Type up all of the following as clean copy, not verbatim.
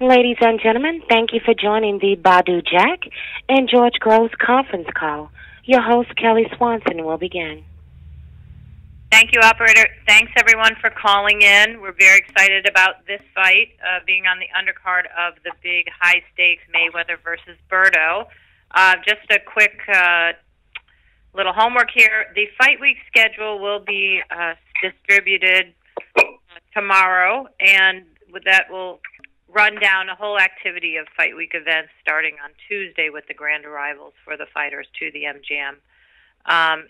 Ladies and gentlemen, thank you for joining the Badu Jack and George Groves conference call. Your host, Kelly Swanson, will begin. Thank you, operator. Thanks, everyone, for calling in. We're very excited about this fight, being on the undercard of the big high-stakes Mayweather versus Badou. Just a quick little homework here. The fight week schedule will be distributed tomorrow, and with that we'll run down a whole activity of fight week events starting on Tuesday with the grand arrivals for the fighters to the MGM.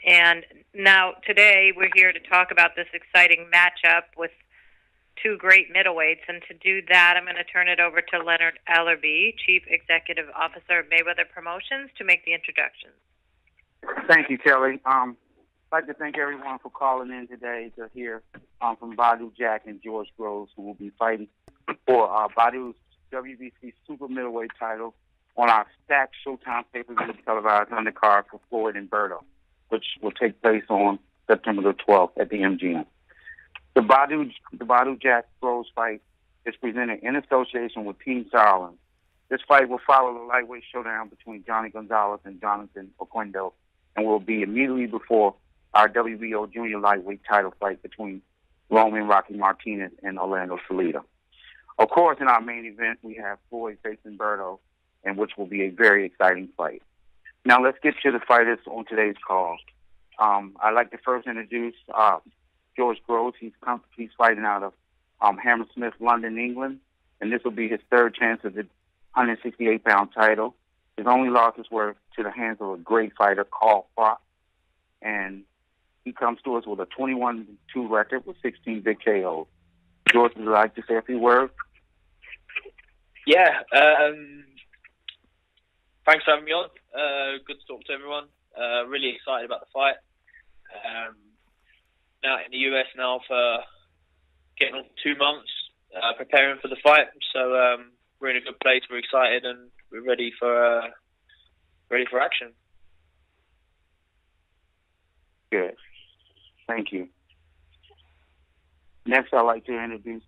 And now today we're here to talk about this exciting matchup with two great middleweights. And to do that, I'm going to turn it over to Leonard Ellerbe, Chief Executive Officer of Mayweather Promotions, to make the introductions. Thank you, Kelly. I'd like to thank everyone for calling in today to hear from Badu Jack and George Groves, who will be fighting for Badu's WBC super middleweight title on our stacked Showtime pay-per-view televised undercard for Floyd and Badou, which will take place on September the 12th at the MGM. The Badu Jack Groves fight is presented in association with Team Sarland. This fight will follow the lightweight showdown between Johnny Gonzalez and Jonathan Oquendo, and will be immediately before our WBO junior lightweight title fight between Roman Rocky Martinez and Orlando Salido. Of course, in our main event, we have Floyd facing Badou, and which will be a very exciting fight. Now, let's get to the fighters on today's call. I'd like to first introduce George Groves. He's fighting out of Hammersmith, London, England, and this will be his third chance of the 168-pound title. His only losses were to the hands of a great fighter, Carl Fox, and he comes to us with a 21-2 record with 16 big KOs. George, would you like to say a few words? Yeah. Thanks for having me on. Good to talk to everyone. Really excited about the fight. Now in the US now for getting on 2 months, preparing for the fight. So we're in a good place. We're excited and we're ready for action. Good. Thank you. Next, I'd like to introduce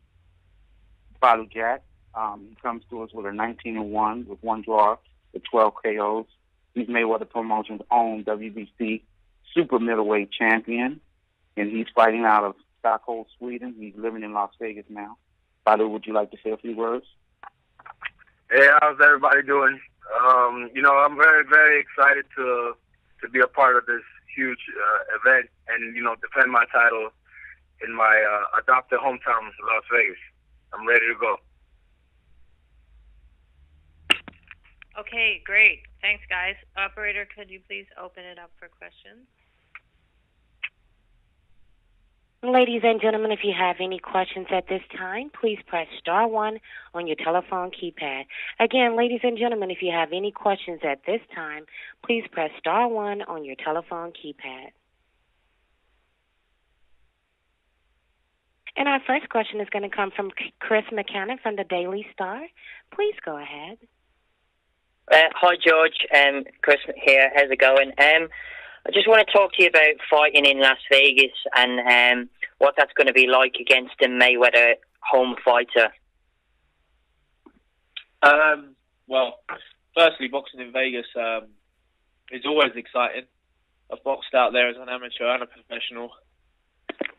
Badu Jack. He comes to us with a 19-1 with 1 draw with 12 KOs. He's Mayweather Promotions' own WBC super middleweight champion, and he's fighting out of Stockholm, Sweden. He's living in Las Vegas now. Badu, would you like to say a few words? Hey, how's everybody doing? I'm very, very excited to be a part of this huge event and, defend my title in my adopted hometown, Las Vegas. I'm ready to go. Okay, great. Thanks, guys. Operator, could you please open it up for questions? Ladies and gentlemen, if you have any questions at this time, please press star 1 on your telephone keypad. Again, ladies and gentlemen, if you have any questions at this time, please press star 1 on your telephone keypad. And our first question is going to come from Chris McKenna from the Daily Star. Please go ahead. Hi, George. Chris here. How's it going? I just want to talk to you about fighting in Las Vegas and what that's going to be like against a Mayweather home fighter. Well, firstly, boxing in Vegas is always exciting. I've boxed out there as an amateur and a professional.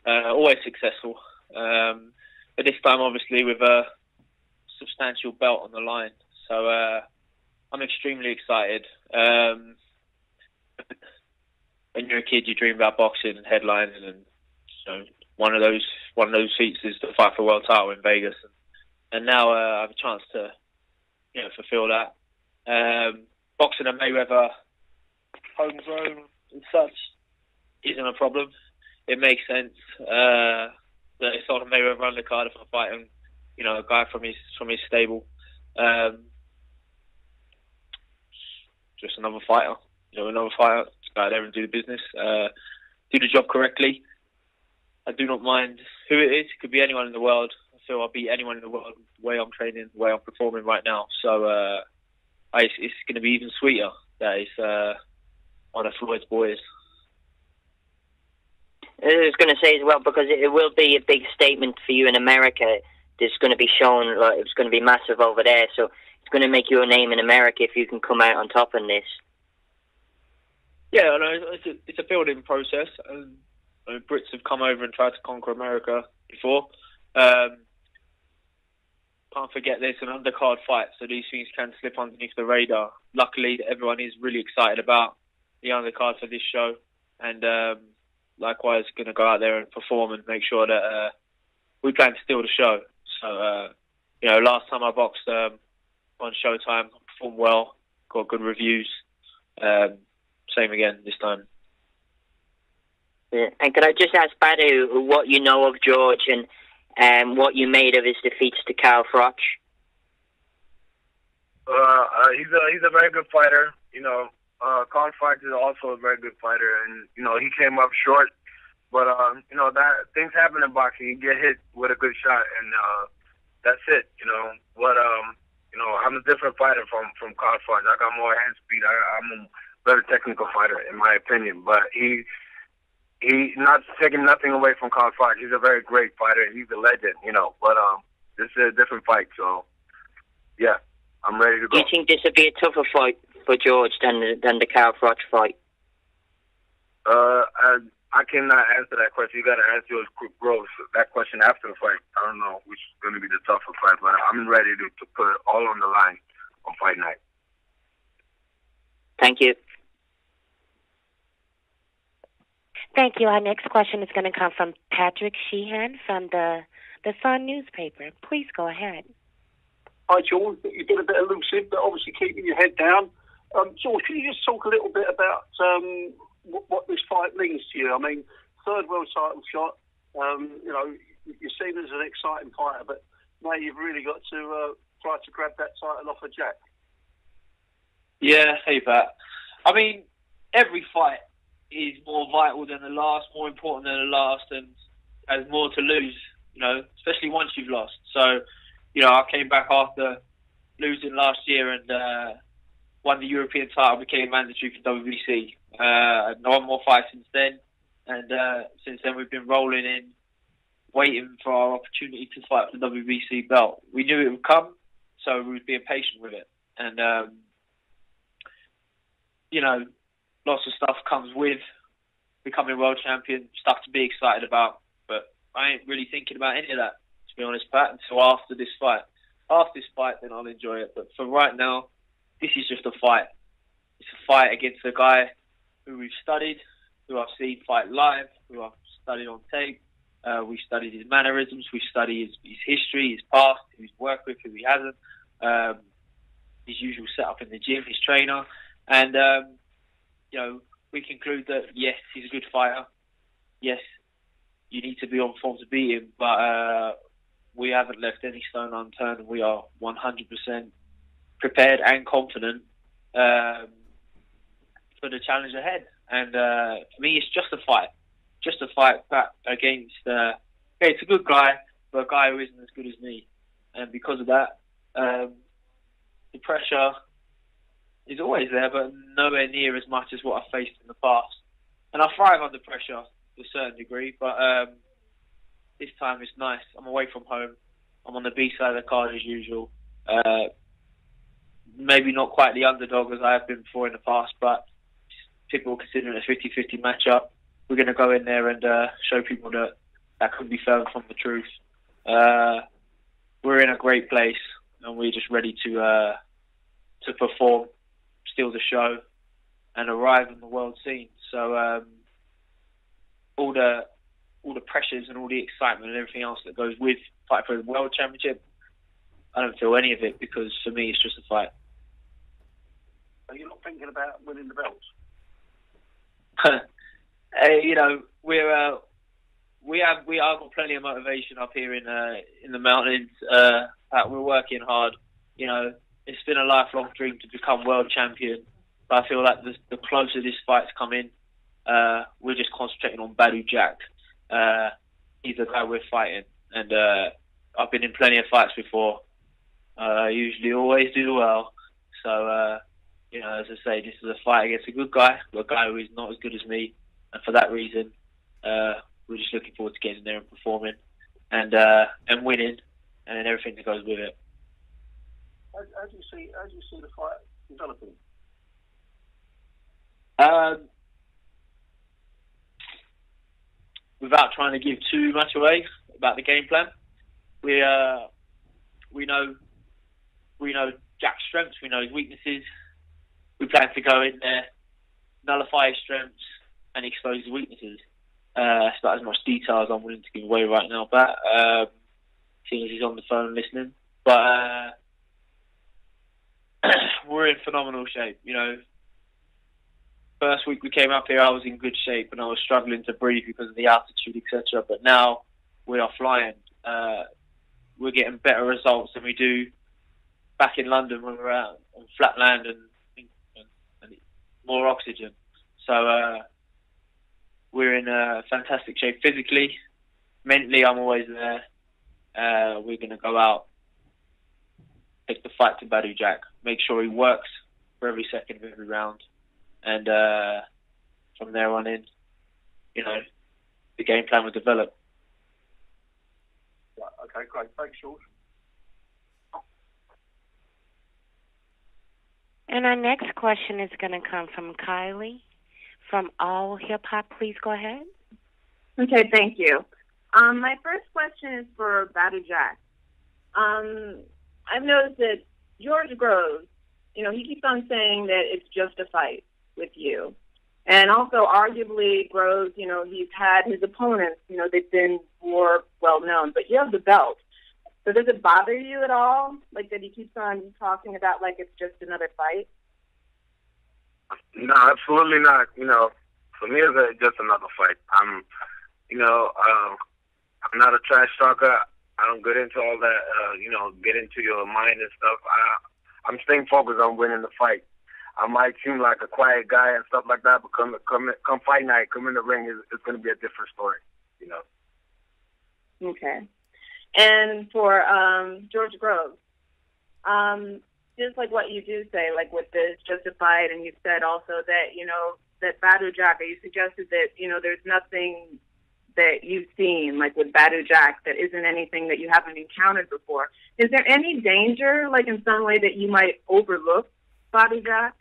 Always successful. But this time, obviously, with a substantial belt on the line. So I'm extremely excited. When you're a kid, you dream about boxing and headlining, and one of those feats is to fight for a world title in Vegas. And now I have a chance to, fulfill that. Boxing at Mayweather, homegrown and such, isn't a problem. It makes sense that it's on a Mayweather undercard if I'm fighting, a guy from his stable. Just another fighter, another fighter. Go out there and do the business, do the job correctly. I do not mind who it is. It could be anyone in the world. I feel I'll beat anyone in the world the way I'm training, the way I'm performing right now. So it's going to be even sweeter that it's one of Floyd's boys. I was going to say as well, because it will be a big statement for you in America there's going to be shown, like, it's going to be massive over there. So it's going to make you a name in America if you can come out on top in this. Yeah, no, it's a building process. And Brits have come over and tried to conquer America before. Can't forget there's an undercard fight, so these things can slip underneath the radar. Luckily, everyone is really excited about the undercard for this show, and likewise going to go out there and perform and make sure that we plan to steal the show. So, last time I boxed on Showtime, performed well, got good reviews. Same again this time. Yeah. And could I just ask Badu what you know of George and what you made of his defeats to Carl Froch? He's a very good fighter. Carl Froch is also a very good fighter, and he came up short. But that things happen in boxing. You get hit with a good shot, and that's it. But I'm a different fighter from Carl Froch. I got more hand speed. I'm a better technical fighter, in my opinion. But he not taking nothing away from Carl Froch. He's a very great fighter. He's a legend, But this is a different fight. So, yeah, I'm ready to go. Do you think this would be a tougher fight for George than the Carl Froch fight? I cannot answer that question. You got to ask George Groves that question after the fight. I don't know which is going to be the tougher fight, but I'm ready to put it all on the line on fight night. Thank you. Thank you. Our next question is going to come from Patrick Sheehan from the Sun newspaper. Please go ahead. Hi, George. You've been a bit elusive, but obviously keeping your head down. George, can you just talk a little bit about what this fight means to you? I mean, third world title shot. You're seen as an exciting fighter, but now you've really got to try to grab that title off of Jack. Yeah, hey Pat. I mean, every fight is more vital than the last, more important than the last, and has more to lose, especially once you've lost. So, I came back after losing last year and won the European title, became mandatory for WBC. No one more fight since then, and since then we've been rolling in, waiting for our opportunity to fight for the WBC belt. We knew it would come, so we were being patient with it. And, lots of stuff comes with becoming world champion, stuff to be excited about, but I ain't really thinking about any of that, to be honest, Pat, until after this fight. After this fight, then I'll enjoy it. But for right now, this is just a fight. It's a fight against a guy who we've studied, who I've seen fight live, who I've studied on tape. We've studied his mannerisms, we've studied his history, his past, who he's worked with, who he hasn't, his usual setup in the gym, his trainer. And, we conclude that, yes, he's a good fighter. Yes, you need to be on form to beat him, but we haven't left any stone unturned, and we are 100% prepared and confident for the challenge ahead. And for me, it's just a fight. Just a fight back against, it's a good guy, but a guy who isn't as good as me. And because of that, the pressure is always there, but nowhere near as much as what I've faced in the past. And I thrive under pressure to a certain degree, but this time it's nice. I'm away from home. I'm on the B side of the card as usual. Maybe not quite the underdog as I have been before in the past, but people consider it a 50-50 matchup. We're going to go in there and show people that couldn't be further from the truth. We're in a great place, and we're just ready to perform, steal the show, and arrive on the world scene. So all the pressures and all the excitement and everything else that goes with fight for the world championship, I don't feel any of it, because for me it's just a fight. Are you not thinking about winning the belts? We have got plenty of motivation up here in the mountains. We're working hard. It's been a lifelong dream to become world champion. But I feel like the closer this fight's come in, we're just concentrating on Badu Jack. He's the guy we're fighting, and I've been in plenty of fights before. I usually always do well. So, as I say, this is a fight against a good guy, a guy who is not as good as me. And for that reason, we're just looking forward to getting there and performing and winning. and then everything that goes with it. How do you see the fight developing? Without trying to give too much away about the game plan, we know Jack's strengths, we know his weaknesses. We plan to go in there, nullify his strengths, and expose his weaknesses. It's not as much detail as I'm willing to give away right now, but seeing as he's on the phone listening. But we're in phenomenal shape. You know, first week we came up here, I was in good shape and I was struggling to breathe because of the altitude, etc. But now we are flying. We're getting better results than we do back in London when we're out on flat land and more oxygen. So we're in fantastic shape physically. Mentally, I'm always there. We're going to go out, take the fight to Badu Jack, make sure he works for every second of every round. And from there on in, you know, the game plan will develop. Right, okay, great. Thanks, George. And our next question is going to come from Kylie from All Hip Hop. Please go ahead. Okay, thank you. My first question is for Badu Jack. I've noticed that George Groves, you know, he keeps on saying that it's just a fight with you. And also, arguably, Groves, you know, he's had his opponents, you know, they've been more well-known. But you have the belt. So does it bother you at all, like, that he keeps on talking about, like, it's just another fight? No, absolutely not. You know, for me, it's just another fight. I'm not a trash talker. I don't get into all that, get into your mind and stuff. I'm staying focused on winning the fight. I might seem like a quiet guy and stuff like that, but come fight night, come in the ring, it's going to be a different story, you know. Okay. And for George Groves, just like what you do say, like with this just a fight, and you've said also that, you know, that Badu Jack, you suggested that, you know, there's nothing that you've seen, like with Badu Jack, that isn't anything that you haven't encountered before. Is there any danger, like in some way, that you might overlook Badu Jack?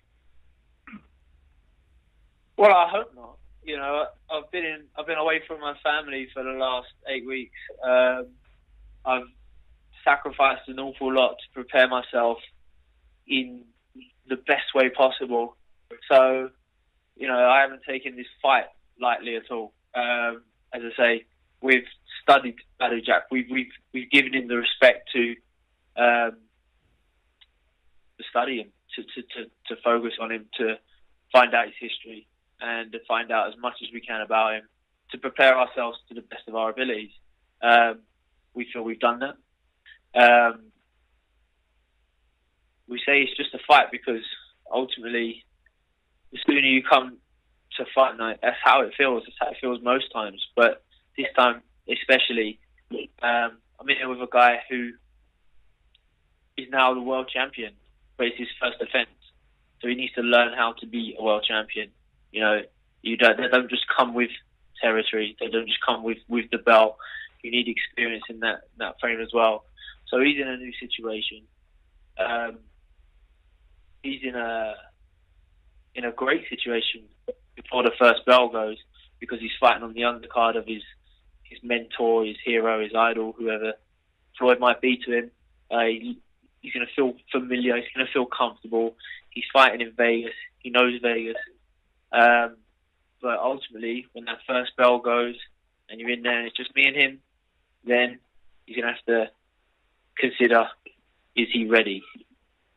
Well, I hope not. You know, I've been away from my family for the last 8 weeks. I've sacrificed an awful lot to prepare myself in the best way possible. So, you know, I haven't taken this fight lightly at all. As I say, we've studied Badu Jack. We've given him the respect to study him, to focus on him, to find out his history, and to find out as much as we can about him, to prepare ourselves to the best of our abilities. We feel we've done that. We say it's just a fight because ultimately, the sooner you come to fight night, that's how it feels. That's how it feels most times. But this time, especially, I'm in here with a guy who is now the world champion, but it's his first defense. So he needs to learn how to be a world champion. You know, they don't just come with territory. They don't just come with the belt. You need experience in that frame as well. So he's in a new situation. He's in a great situation before the first bell goes, because he's fighting on the undercard of his mentor, his hero, his idol, whoever Floyd might be to him. He's going to feel familiar. He's going to feel comfortable. He's fighting in Vegas. He knows Vegas. But ultimately, when that first bell goes and you're in there and it's just me and him, then he's going to have to consider, is he ready?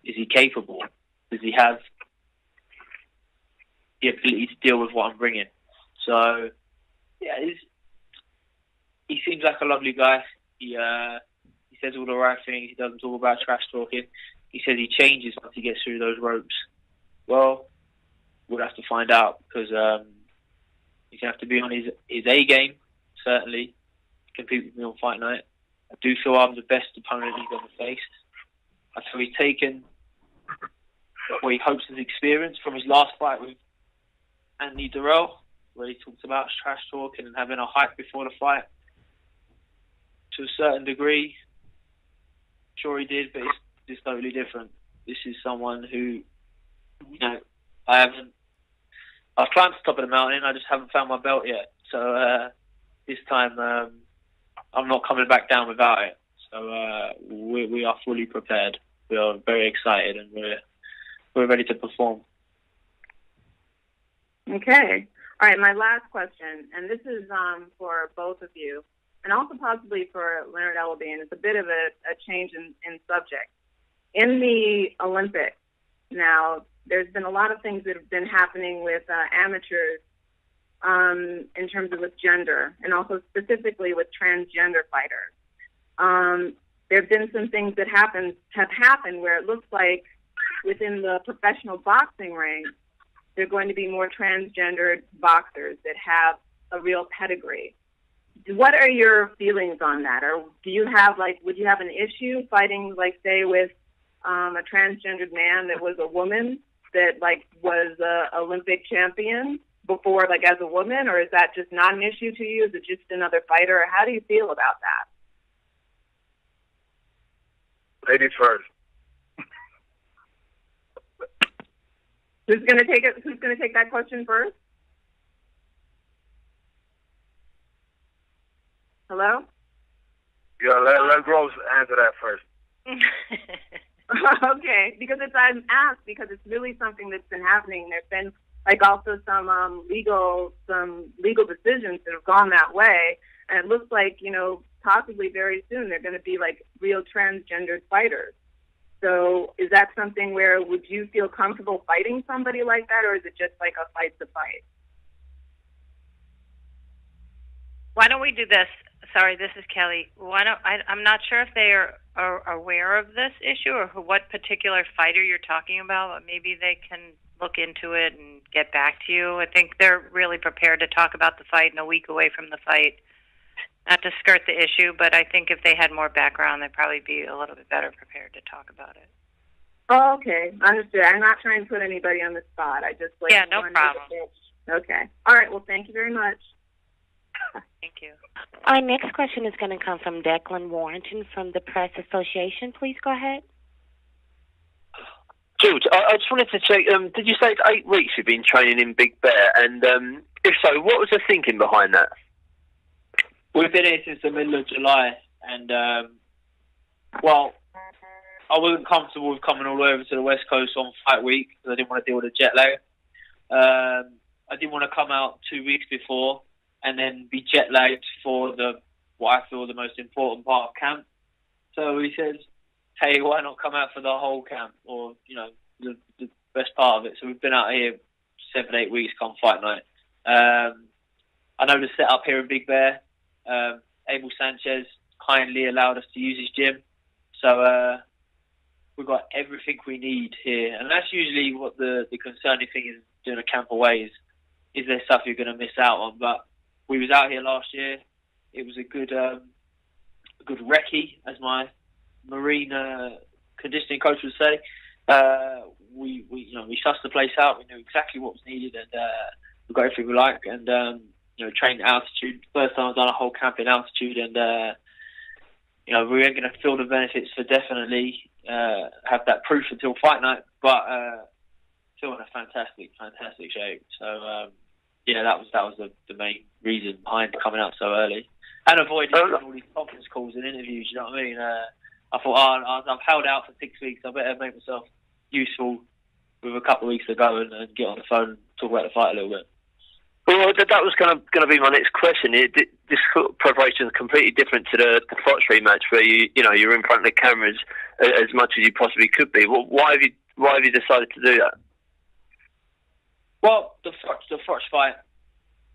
Is he capable? Does he have the ability to deal with what I'm bringing? So, yeah, he seems like a lovely guy. He says all the right things. He doesn't talk about trash talking. He says he changes once he gets through those ropes. Well, we'll have to find out, because he's going to have to be on his A game, certainly, to compete with me on fight night. I do feel I'm the best opponent he's ever faced. I feel he's taken what he hopes is experience from his last fight with Anthony Durrell, where he talked about trash talking and having a hype before the fight. To a certain degree, sure he did, but it's totally different. This is someone who, you know, I've climbed to the top of the mountain. I just haven't found my belt yet. So this time I'm not coming back down without it. So we are fully prepared. We are very excited, and we're ready to perform. Okay. All right, my last question, and this is for both of you, and also possibly for Leonard Ellerbe, and it's a bit of a change in subject. In the Olympics, now, there's been a lot of things that have been happening with amateurs in terms of with gender, and also specifically with transgender fighters. There have been some things that have happened where it looks like within the professional boxing ring, there are going to be more transgendered boxers that have a real pedigree. What are your feelings on that? Or do you have, would you have an issue fighting, say, with a transgendered man that was a woman that, was a Olympic champion before, as a woman? Or is that just not an issue to you? Is it just another fighter? Or how do you feel about that? Ladies first. Who's going to take it? Who's going to take that question first? Hello? Yeah, let Groves answer that first. Okay, because I'm asked because it's really something that's been happening. There's been also some legal decisions that have gone that way, and it looks like possibly very soon they're going to be real transgendered fighters. So is that something where would you feel comfortable fighting somebody like that, or is it just a fight to fight? Why don't we do this? Sorry, this is Kelly. I'm not sure if they are aware of this issue or what particular fighter you're talking about, but maybe they can look into it and get back to you. I think they're really prepared to talk about the fight and a week away from the fight. Not to skirt the issue, but I think if they had more background, they'd probably be a little bit better prepared to talk about it. Oh, okay. Understood. I'm not trying to put anybody on the spot. I just Yeah, no problem. Okay. All right. Well, thank you very much. Thank you. Our next question is going to come from Declan Warrington from the Press Association. Please go ahead. George, I just wanted to check, did you say it's 8 weeks you've been training in Big Bear? And if so, what was the thinking behind that? We've been here since the middle of July, and, I wasn't comfortable with coming all the way over to the West Coast on fight week because I didn't want to deal with the jet lag. I didn't want to come out 2 weeks before and then be jet lagged for what I feel the most important part of camp. So he says, hey, why not come out for the whole camp or, the best part of it? So we've been out here 7-8 weeks come fight night. I know the setup here in Big Bear. Abel Sanchez kindly allowed us to use his gym. So we've got everything we need here. And that's usually what the concerning thing is doing a camp away is there stuff you're going to miss out on. But we was out here last year. It was a good recce, as my marine conditioning coach would say. We sussed the place out. We knew exactly what was needed, and we got everything we like. And trained at altitude. First time I've done a whole camp in altitude, and we ain't going to feel the benefits for definitely have that proof until fight night. But still in a fantastic shape. So that was the main reason behind coming out so early and avoiding all these conference calls and interviews. You know what I mean? I thought I've held out for 6 weeks. I better make myself useful with a couple of weeks to go and get on the phone and talk about the fight a little bit. Well, that was going to be my next question. This sort of preparation is completely different to the Fox match, where you're in front of the cameras as much as you possibly could be. Well, why have you decided to do that? Well, the Fox fight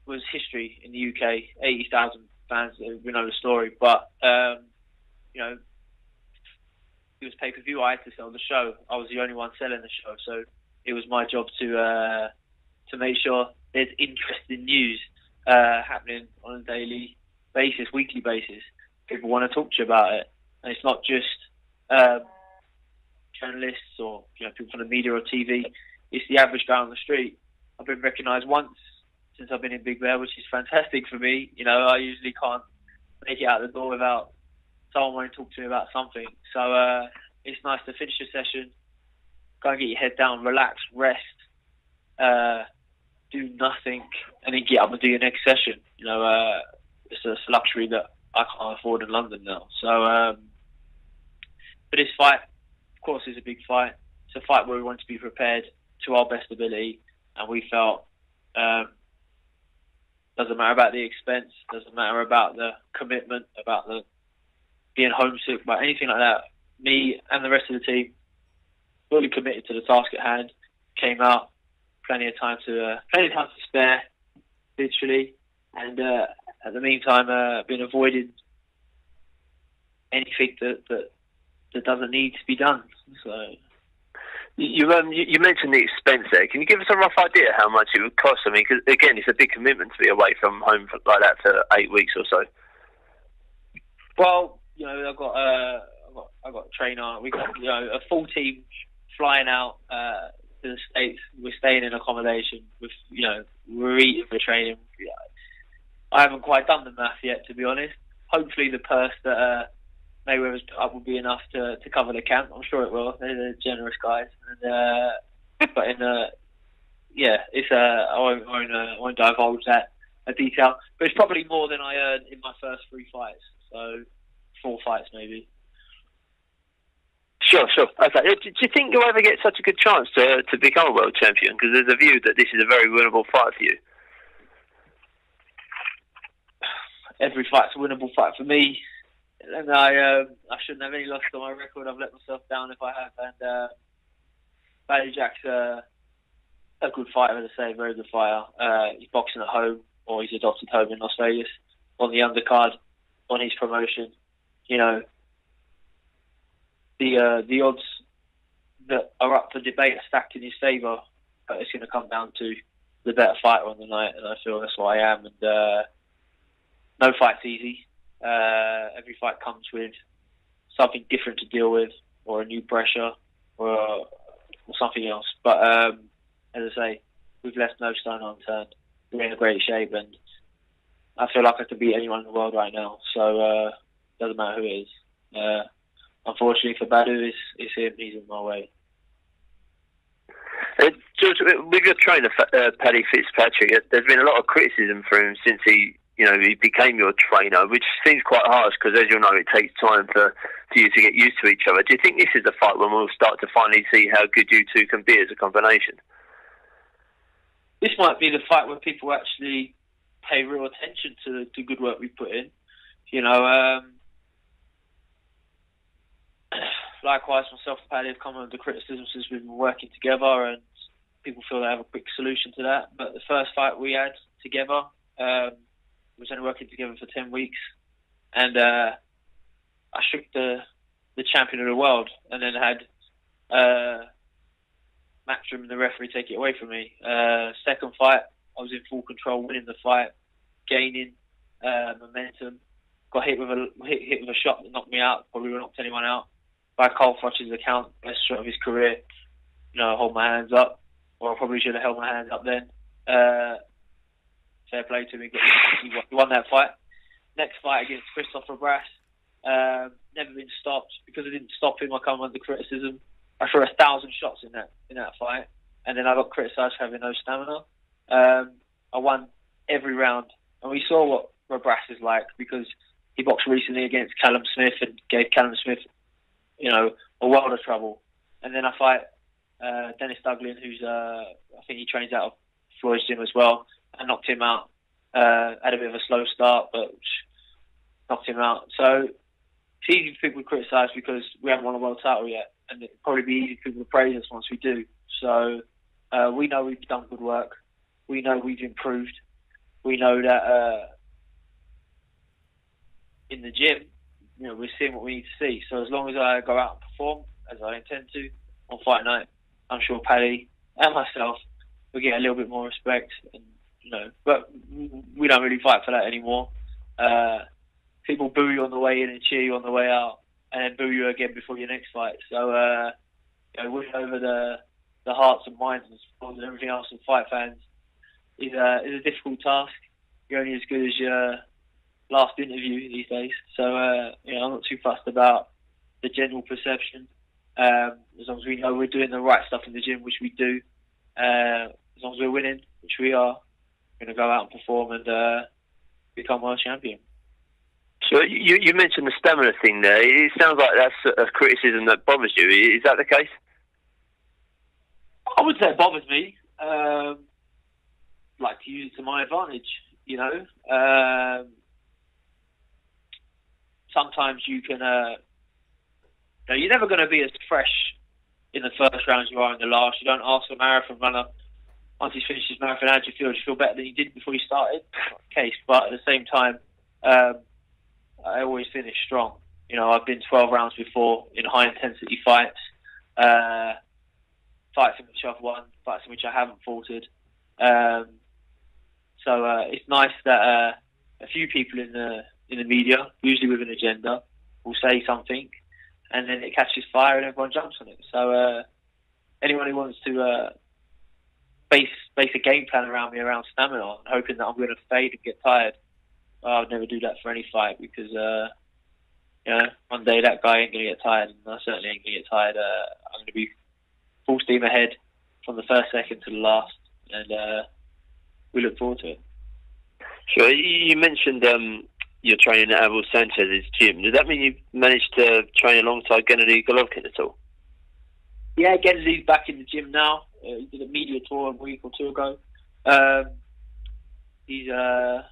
was history in the UK. 80,000 fans, we know the story, but it was pay-per-view. I had to sell the show. I was the only one selling the show, so it was my job to make sure there's interesting news happening on a daily basis, weekly basis. People want to talk to you about it, and it's not just journalists or people from the media or TV. It's the average guy on the street. I've been recognised once since I've been in Big Bear, which is fantastic for me. I usually can't make it out the door without someone wanting to talk to me about something. So it's nice to finish the session, go and get your head down, relax, rest, do nothing, and then get up and do your next session. You know, it's a luxury that I can't afford in London now. So, but this fight, of course, is a big fight. It's a fight where we want to be prepared to our best ability, and we felt doesn't matter about the expense, doesn't matter about the commitment, about the being homesick, about anything like that. Me and the rest of the team fully committed to the task at hand. Came out, plenty of time to spare, literally, and at the meantime, been avoiding anything that doesn't need to be done. So. You mentioned the expense there. Can you give us a rough idea how much it would cost? I mean, 'cause again, it's a big commitment to be away from home like that for 8 weeks or so. Well, you know, I've got a trainer. We got a full team flying out to the States. We're staying in accommodation. We're eating for training. I haven't quite done the math yet, to be honest. Hopefully, the purse that Mayweather's put up will be enough to cover the camp. I'm sure it will. They're generous guys. And, but I won't divulge that a detail. But it's probably more than I earned in my first 3 fights. So 4 fights maybe. Sure. Okay. Do you think you'll ever get such a good chance to become a world champion? Because there's a view that this is a very winnable fight for you. Every fight's a winnable fight for me. And I shouldn't have any loss on my record. I've let myself down if I have. And Badu Jack's a good fighter, as I say, a very good fighter. He's boxing at home, or he's adopted home in Las Vegas, on the undercard, on his promotion. You know, the odds that are up for debate are stacked in his favour, but it's going to come down to the better fighter on the night, and I feel that's what I am. And no fight's easy. Every fight comes with something different to deal with, or a new pressure, or something else. But as I say, we've left no stone unturned. We're in a great shape, and I feel like I could beat anyone in the world right now. So it doesn't matter who it is. Unfortunately for Badou, it's him. He's in my way. George, with your trainer, Paddy Fitzpatrick, there's been a lot of criticism for him since he became your trainer, which seems quite harsh because, as you know, it takes time for you to get used to each other. Do you think this is the fight when we'll start to finally see how good you two can be as a combination? This might be the fight where people actually pay real attention to the good work we put in. You know, likewise, myself and Paddy have come under criticism since we've been working together, and people feel they have a quick solution to that. But the first fight we had together, we was only working together for 10 weeks, and I shook the champion of the world, and then had Matchroom and the referee take it away from me. Second fight, I was in full control, winning the fight, gaining momentum. Got hit with a shot that knocked me out, probably knocked anyone out. By Carl Froch's account, best shot of his career. You know, hold my hands up, or I probably should have held my hands up then. Fair play to him. He won that fight. Next fight against Christopher Brass. Never been stopped. Because I didn't stop him, I come under criticism. I threw 1,000 shots in that fight, and then I got criticised for having no stamina. I won every round, and we saw what Brass is like, because he boxed recently against Callum Smith and gave Callum Smith, a world of trouble. And then I fight Dennis Duglin, who's I think he trains out of Floyd's gym as well, and knocked him out. Had a bit of a slow start, but knocked him out. So it's easy for people to criticise because we haven't won a world title yet, and it'd probably be easy for people to praise us once we do. So we know we've done good work. We know we've improved. We know that in the gym, we're seeing what we need to see. So as long as I go out and perform, as I intend to, on fight night, I'm sure Paddy and myself will get a little bit more respect. And, but we don't really fight for that anymore. People boo you on the way in and cheer you on the way out, and then boo you again before your next fight. So winning over the hearts and minds and supporters and everything else of fight fans is a difficult task. You're only as good as last interview these days. So, I'm not too fussed about the general perception. As long as we know we're doing the right stuff in the gym, which we do, as long as we're winning, which we are, we're going to go out and perform and become world champion. So you mentioned the stamina thing there. It sounds like that's a criticism that bothers you. Is that the case? I would say it bothers me. Like to use it to my advantage, sometimes you can, you're never going to be as fresh in the first round as you are in the last. You don't ask a marathon runner, once he's finished his marathon, how do you feel? Do you feel better than you did before you started? Not the case, but at the same time, I always finish strong. I've been 12 rounds before in high-intensity fights, fights in which I've won, fights in which I haven't faltered. So it's nice that a few people in the media, usually with an agenda, will say something, and then it catches fire and everyone jumps on it. So anyone who wants to base a game plan around me around stamina, and hoping that I'm going to fade and get tired, I would never do that for any fight, because one day that guy ain't going to get tired, and I certainly ain't going to get tired. I'm going to be full steam ahead from the first second to the last, and we look forward to it. Sure. You mentioned you're training at Abel Sanchez's gym. Does that mean you managed to train alongside Gennady Golovkin at all? Yeah, Gennady's back in the gym now. He did a media tour a week or two ago. He's a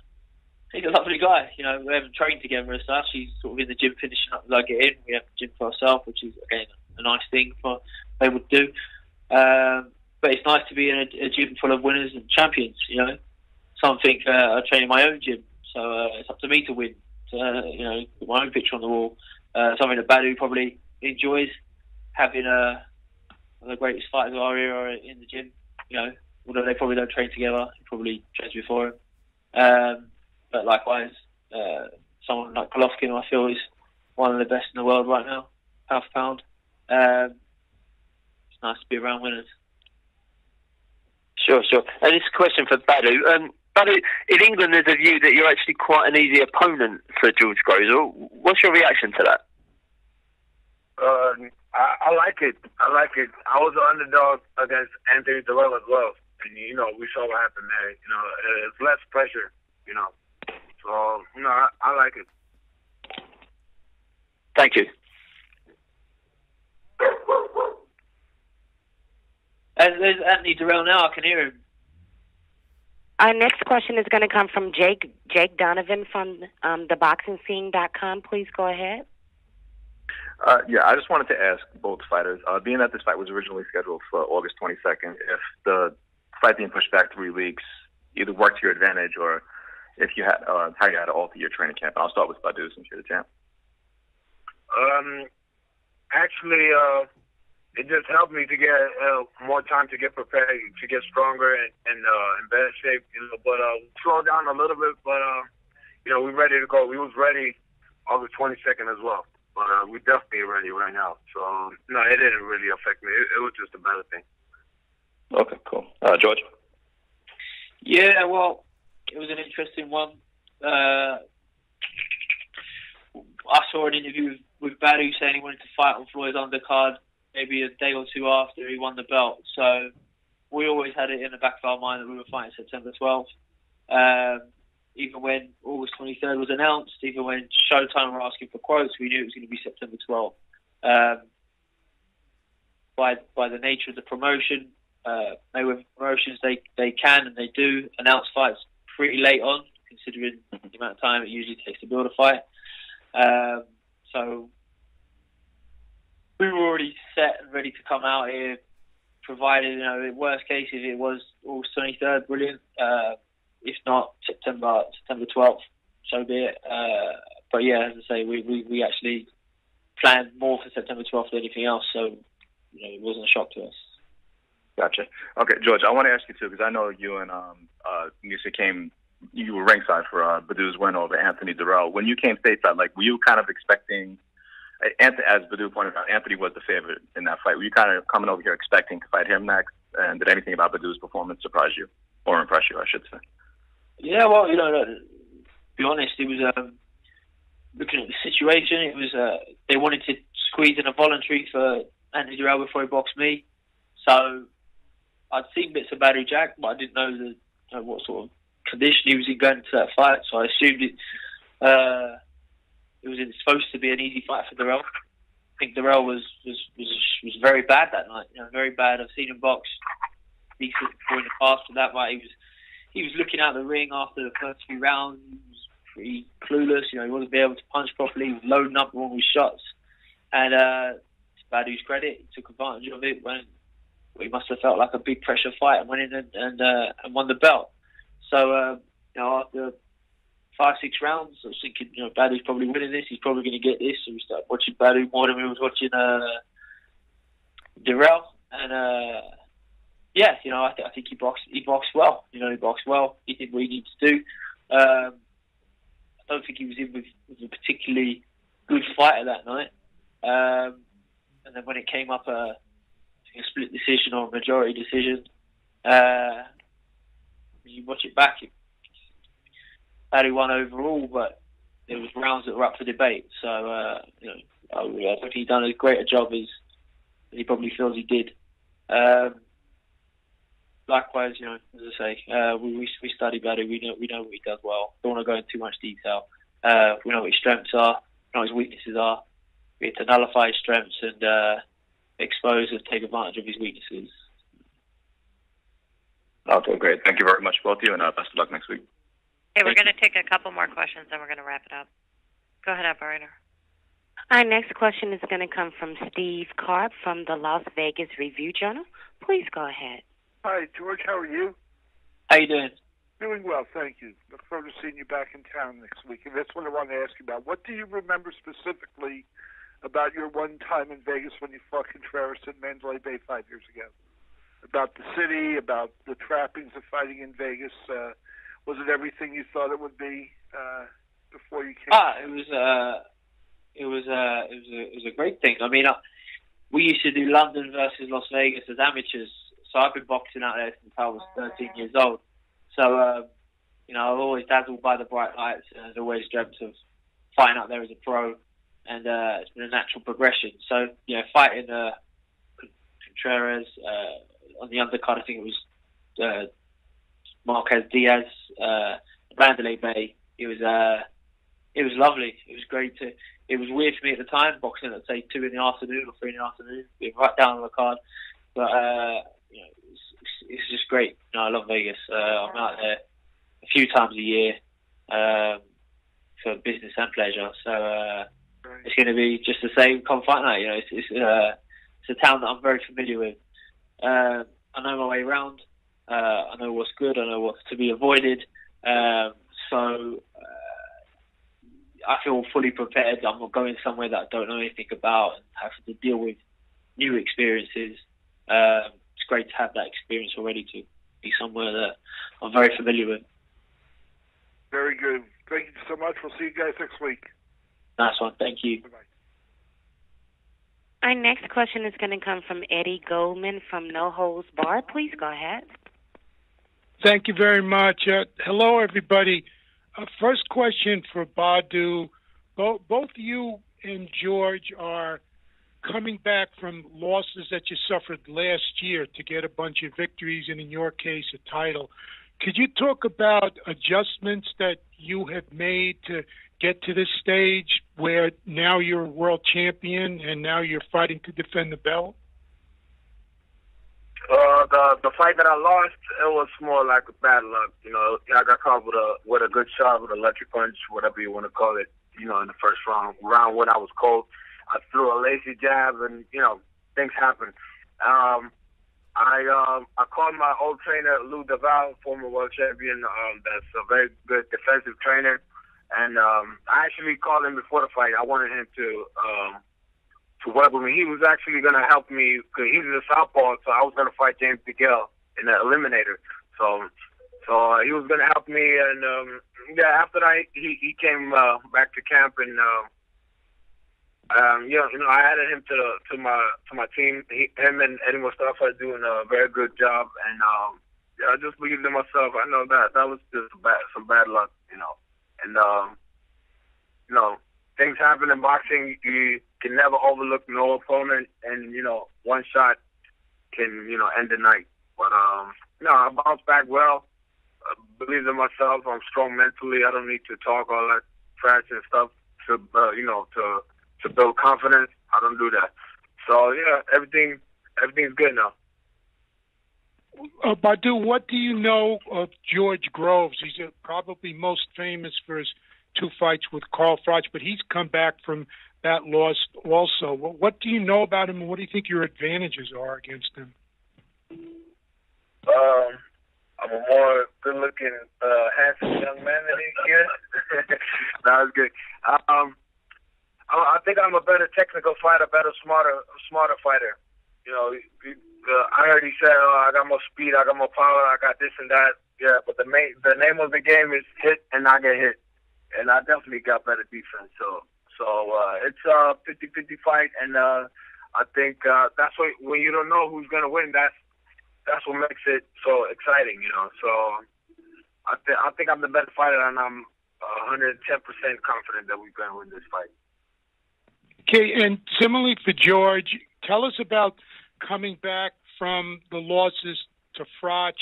lovely guy. We haven't trained together as such. He's sort of in the gym finishing up as I get in. We have the gym for ourselves, which is, again, a nice thing for people to do. But it's nice to be in a gym full of winners and champions, Something I train in my own gym, so it's up to me to win, to, put my own picture on the wall. Something that Badu probably enjoys, having one of the greatest fighters of our era in the gym, although they probably don't train together. He probably trains before him. But likewise, someone like Golovkin, I feel, is one of the best in the world right now, pound for pound. It's nice to be around winners. Sure. And this question for Badu. Badu, in England, there's a view that you're actually quite an easy opponent for George Groves. What's your reaction to that? I like it. I was an underdog against Anthony Durrell as well. And, we saw what happened there. It's less pressure, So, I like it. Thank you. There's Anthony Durrell now. I can hear him. Our next question is going to come from Jake Donovan from theboxingscene.com. Please go ahead. I just wanted to ask both fighters, being that this fight was originally scheduled for August 22nd, if the fight being pushed back 3 weeks either worked to your advantage or if you had how you had to alter your training camp. And I'll start with Badu since you're the champ. Actually, it just helped me to get more time to get prepared, to get stronger and in better shape. But slow down a little bit. But we're ready to go. We was ready August 22nd as well. But we definitely ready right now. So no, it didn't really affect me. It was just a better thing. Okay, cool. George. Yeah, well, it was an interesting one. I saw an interview with Badou saying he wanted to fight on Floyd's undercard maybe a day or two after he won the belt. So we always had it in the back of our mind that we were fighting September 12th. Even when August 23rd was announced, even when Showtime were asking for quotes, we knew it was going to be September 12th. By the nature of the promotion, Mayweather Promotions, they can and they do announce fights pretty late on, considering the amount of time it usually takes to build a fight. So we were already set and ready to come out here, provided, in worst case, if it was August 23rd, brilliant. If not, September 12th, so be it. But yeah, as I say, we actually planned more for September 12th than anything else, so it wasn't a shock to us. Gotcha. Okay, George, I want to ask you too, because I know you and Musa you were ringside for Badu's win over Anthony Durrell. When you came stateside, were you kind of expecting, as Badu pointed out, Anthony was the favorite in that fight. Were you kind of coming over here expecting to fight him next? And did anything about Badu's performance surprise you, or impress you, I should say? Yeah, well, be honest, it was looking at the situation. It was they wanted to squeeze in a voluntary for Anthony Durrell before he boxed me. So I'd seen bits of Badu Jack, but I didn't know what sort of condition he was in going into that fight. So I assumed it was supposed to be an easy fight for Durrell. I think Durrell was very bad that night. Very bad. I've seen him box decent before in the past. For that fight, he was looking out the ring after the first few rounds. He was pretty clueless. He wasn't able to punch properly. He was loading up all his shots. And to Badu's credit, he took advantage of it when he must have felt like a big pressure fight and went in and won the belt. So after 5-6 rounds, I was thinking, Badu's probably winning this. He's probably going to get this. So we started watching Badu more than we was watching Durrell. And I think he boxed well. He boxed well. He did what he needed to do. I don't think he was in with a particularly good fighter that night. And then when it came up a split decision or a majority decision, you watch it back, Badu won overall, but there was rounds that were up for debate. So I think he done as great a job as he probably feels he did. Likewise, as I say, we study Badu. We know what he does well. Don't want to go into too much detail. We know what his strengths are. We know what his weaknesses are. We have to nullify his strengths and expose and take advantage of his weaknesses. Okay, great. Thank you very much, both of you, and best of luck next week. Okay, we're going to take a couple more questions, and we're going to wrap it up. Go ahead, operator. Our next question is going to come from Steve Karp from the Las Vegas Review-Journal. Please go ahead. Hi, George. How are you? How you doing? Doing well, thank you. Look forward to seeing you back in town next week. And that's what I wanted to ask you about. What do you remember specifically about your one time in Vegas when you fought Contreras in Mandalay Bay 5 years ago? About the city, about the trappings of fighting in Vegas. Was it everything you thought it would be before you came? It was a great thing. I mean, we used to do London versus Las Vegas as amateurs. So I've been boxing out there since I was 13 years old. So I've always dazzled by the bright lights, and I've always dreamt of fighting out there as a pro. And it's been a natural progression. So fighting Contreras on the undercard, I think it was Marquez Diaz, Mandalay Bay. It was lovely. It was great it was weird for me at the time, boxing at say 2 in the afternoon or 3 in the afternoon, being right down on the card. But it's just great. I love Vegas. I'm out there a few times a year for business and pleasure. So it's going to be just the same come fight night. It's a town that I'm very familiar with. I know my way around. I know what's good. I know what's to be avoided. So I feel fully prepared. I'm not going somewhere that I don't know anything about and have to deal with new experiences. It's great to have that experience already, to be somewhere that I'm very familiar with. Very good. Thank you so much. We'll see you guys next week. Nice one. Thank you. Bye-bye. Our next question is going to come from Eddie Goldman from No Holds Barred. Please go ahead. Thank you very much. Hello, everybody. First question for Badu. Both you and George are coming back from losses that you suffered last year to get a bunch of victories, and in your case, a title. Could you talk about adjustments that you have made to get to this stage where now you're a world champion and now you're fighting to defend the belt? The fight that I lost, it was more like a bad luck. I got caught with a good shot, with an electric punch, whatever you want to call it. In the first round when I was cold, I threw a lazy jab, and things happen. I called my old trainer, Lou Duval, former world champion. That's a very good defensive trainer. And I actually called him before the fight. I wanted him to work with me. He was actually going to help me because he was a southpaw, so I was going to fight James DeGale in the Eliminator. So he was going to help me. And after that, he came back to camp, and I added him to my team. Him and Eddie Mustafa are doing a very good job, and I just believed in myself. I know that was just some bad luck, And you know, things happen in boxing. You can never overlook no opponent, and you know, one shot can end the night. But I bounced back well. I believe in myself. I'm strong mentally. I don't need to talk all that trash and stuff to to build confidence. I don't do that. So yeah, everything's good now. Badu, what do you know of George Groves? He's probably most famous for his 2 fights with Carl Froch, but he's come back from that loss also. What do you know about him, and what do you think your advantages are against him? I'm a more good-looking, handsome young man than he is. That was good. I think I'm a better technical fighter, smarter fighter. You know, I heard he said, "Oh, I got more speed, I got more power, I got this and that." Yeah, but the name of the game is hit and not get hit, and I definitely got better defense. So it's a 50-50 fight, and I think that's what, when you don't know who's gonna win, that's what makes it so exciting, you know. So I think I'm the better fighter, and I'm 110% confident that we're gonna win this fight. Okay, and similarly for George, tell us about coming back from the losses to Froch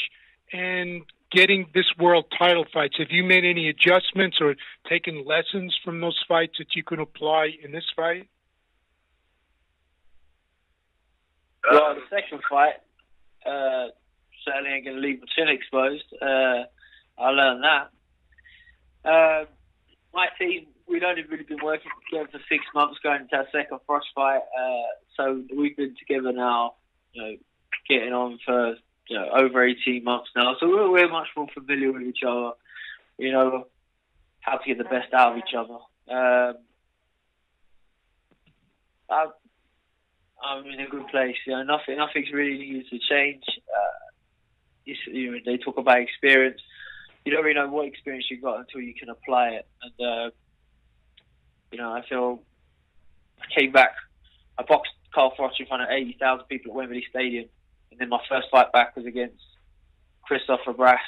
and getting this world title fights. Have you made any adjustments or taken lessons from those fights that you can apply in this fight? Well, the second fight, certainly ain't going to leave my chin exposed. I learned that. My team, we'd only really been working together for 6 months going into our second Froch fight. So we've been together now, getting on for over 18 months now. So we're much more familiar with each other. We know how to get the best out of each other. I'm in a good place. Nothing's really needed to change. They talk about experience. You don't really know what experience you've got until you can apply it. And I feel I came back. I boxed Carl Froch in front of 80,000 people at Wembley Stadium, and then my first fight back was against Christopher Brass.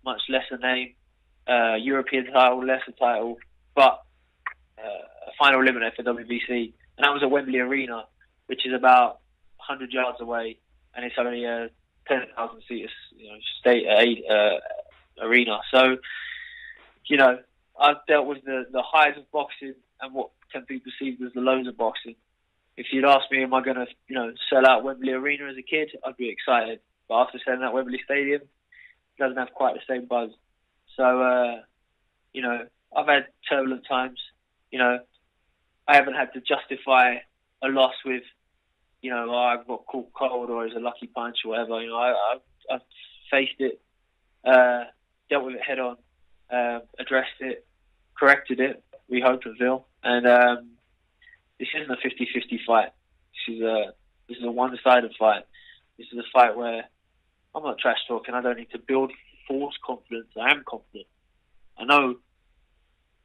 Much lesser name, European title, lesser title, but a final eliminator for WBC, and that was at Wembley Arena, which is about 100 yards away, and it's only a 10,000 seat arena. So, I've dealt with the highs of boxing and what can be perceived as the lows of boxing. If you'd asked me, am I going to, sell out Wembley Arena as a kid, I'd be excited. But after selling out Wembley Stadium, it doesn't have quite the same buzz. So, I've had turbulent times. I haven't had to justify a loss with, I got caught cold or it's a lucky punch or whatever. I've faced it, dealt with it head on, addressed it, corrected it, we hope and feel. And this isn't a 50-50 fight. This is a one-sided fight. This is a fight where I'm not trash talking. I don't need to build false confidence. I am confident. I know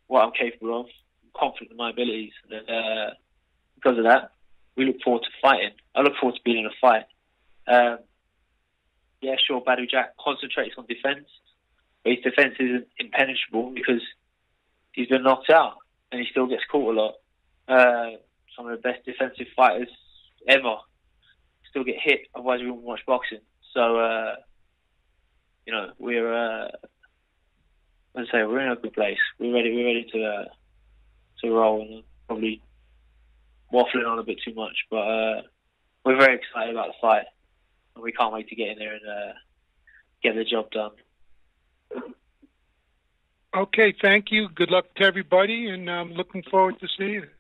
what I'm capable of. I'm confident in my abilities. And because of that, we look forward to fighting. I look forward to being in a fight. Sure, Badu Jack concentrates on defence, but his defence isn't impenetrable because he's been knocked out and he still gets caught a lot. Some of the best defensive fighters ever still get hit, otherwise we wouldn't watch boxing. So, we're in a good place. We're ready to roll, and probably waffling on a bit too much, but we're very excited about the fight, and we can't wait to get in there and get the job done. Okay, thank you. Good luck to everybody, and I'm looking forward to seeing it.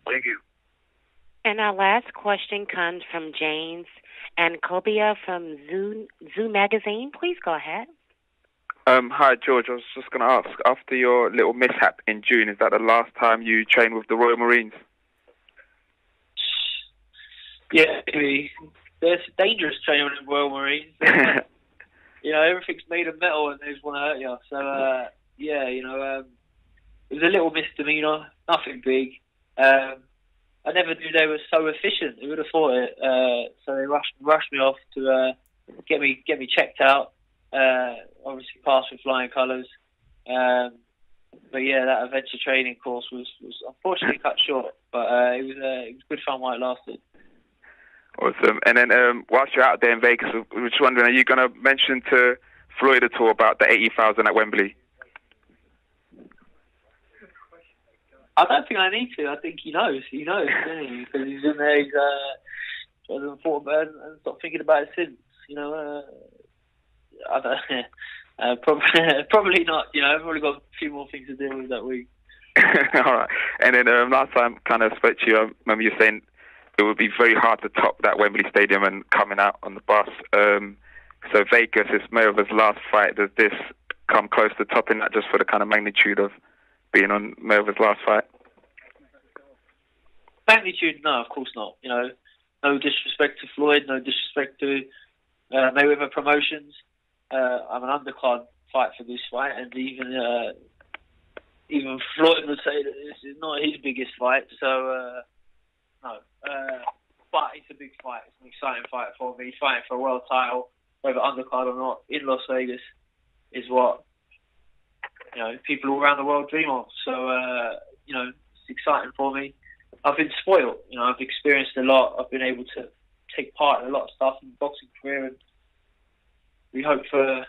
Thank you. And our last question comes from James Ancobia from Zoo Magazine. Please go ahead. Hi, George. I was just going to ask, after your little mishap in June, is that the last time you trained with the Royal Marines? Yeah, it's dangerous training with the Royal Marines. Everything's made of metal and they just want to hurt you. So, it was a little misdemeanor, nothing big. I never knew they were so efficient. Who would have thought it? So they rushed me off to get me checked out. Obviously passed with flying colours. But yeah, that adventure training course was unfortunately cut short, but it was good fun while it lasted. Awesome. And then whilst you're out there in Vegas, I was just wondering, are you going to mention to Floyd at all about the 80,000 at Wembley? I don't think I need to. I think he knows. He knows, because he's in there. He's hasn't thought about it and stopped thinking about it since. I don't. Probably not. I've probably got a few more things to deal with that week. All right. And then last time, kind of spoke to you. I remember you saying it would be very hard to top that Wembley Stadium and coming out on the bus. So Vegas is Mayweather's last fight. Does this come close to topping that, just for the kind of magnitude of being on Mayweather's last fight? Magnitude? No, of course not. No disrespect to Floyd, no disrespect to Mayweather Promotions. I'm an undercard fight for this fight, and even Floyd would say that this is not his biggest fight. So no, but it's a big fight. It's an exciting fight for me. Fighting for a world title, whether undercard or not, in Las Vegas, is what people all around the world dream of. So it's exciting for me. I've been spoiled. I've experienced a lot. I've been able to take part in a lot of stuff in the boxing career, and we hope for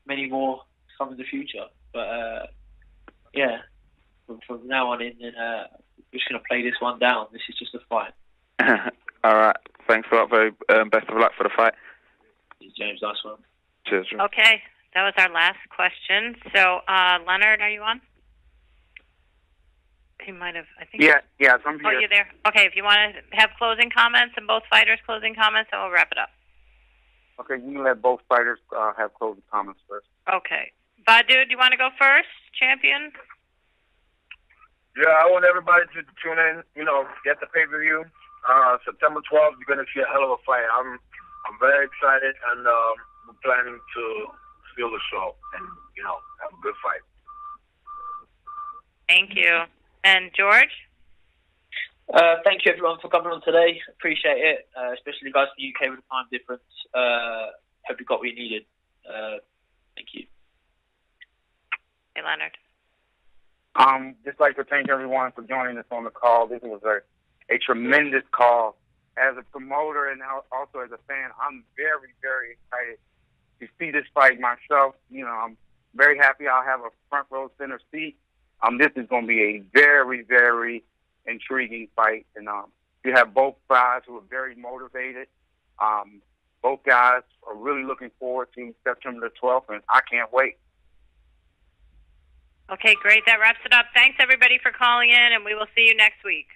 many more to come in the future. But yeah, from now on in, we're just going to play this one down. This is just a fight. All right. Thanks a lot. Very best of luck for the fight. James, nice one. Cheers, Jim. Okay, that was our last question. So, Leonard, are you on? He might have, I think. Yes, I'm here. Oh, you're there. Okay, if you want to have closing comments and both fighters closing comments, then we'll wrap it up. Okay, you can let both fighters have closing comments first. Okay. Badu, do you want to go first, champion? Yeah, I want everybody to tune in, get the pay-per-view. September 12th, you're going to see a hell of a fight. I'm very excited, and we're planning to steal the show and, have a good fight. Thank you. And George? Thank you, everyone, for coming on today. Appreciate it, especially guys from the UK with the time difference. Hope you got what you needed. Thank you. Hey, Leonard. Just like to thank everyone for joining us on the call. This was a tremendous call. As a promoter and also as a fan, I'm very, very excited to see this fight myself. I'm very happy I'll have a front row center seat. This is going to be a very, very intriguing fight. And you have both guys who are very motivated. Both guys are really looking forward to September the 12th, and I can't wait. Okay, great. That wraps it up. Thanks, everybody, for calling in, and we will see you next week.